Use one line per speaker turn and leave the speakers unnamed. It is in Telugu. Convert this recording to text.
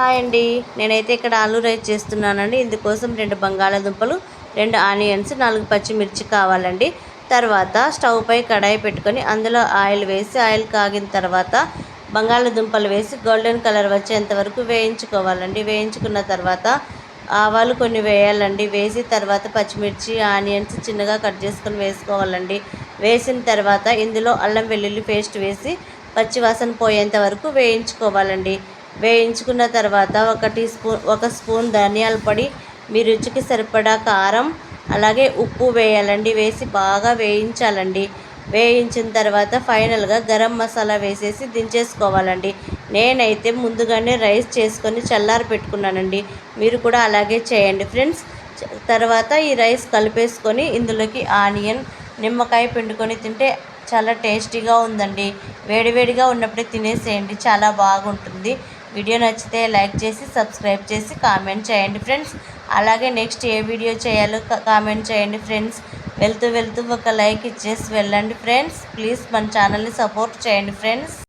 హాయ్ అండి. నేనైతే ఇక్కడ ఆలూ రైస్ చేస్తున్నానండి. ఇందుకోసం 2 బంగాళాదుంపలు, 2 ఆనియన్స్, 4 పచ్చిమిర్చి కావాలండి. తర్వాత స్టవ్ పై కడాయి పెట్టుకొని అందులో ఆయిల్ వేసి ఆయిల్ కాగిన తర్వాత బంగాళాదుంపలు వేసి గోల్డెన్ కలర్ వచ్చేంత వరకు వేయించుకోవాలండి. వేయించుకున్న తర్వాత ఆవాలు కొన్ని వేయాలండి. వేసి తర్వాత పచ్చిమిర్చి, ఆనియన్స్ చిన్నగా కట్ చేసుకొని వేసుకోవాలండి. వేసిన తర్వాత ఇందులో అల్లం వెల్లుల్లి పేస్ట్ వేసి పచ్చివాసన పోయేంత వరకు వేయించుకోవాలండి. వేయించుకున్న తర్వాత ఒక స్పూన్ ధనియాల పొడి, మీ రుచికి సరిపడా కారం, అలాగే ఉప్పు వేయాలండి. వేసి బాగా వేయించాలండి. వేయించిన తర్వాత ఫైనల్గా గరం మసాలా వేసేసి దించేసుకోవాలండి. నేనైతే ముందుగానే రైస్ చేసుకొని చల్లారి పెట్టుకున్నానండి. మీరు కూడా అలాగే చేయండి ఫ్రెండ్స్. తర్వాత ఈ రైస్ కలిపేసుకొని ఇందులోకి ఆనియన్, నిమ్మకాయ పిండుకొని తింటే చాలా టేస్టీగా ఉందండి. వేడివేడిగా ఉన్నప్పుడే తినేసేయండి, చాలా బాగుంటుంది. వీడియో నచ్చితే లైక్ చేసి సబ్స్క్రైబ్ చేసి కామెంట్ చేయండి ఫ్రెండ్స్. అలాగే నెక్స్ట్ ఏ వీడియో చేయాలో కామెంట్ చేయండి ఫ్రెండ్స్. వెళ్తూ ఒక లైక్ ఇచ్చేసి వెళ్ళండి ఫ్రెండ్స్. ప్లీజ్ మన ఛానల్ని సపోర్ట్ చేయండి ఫ్రెండ్స్.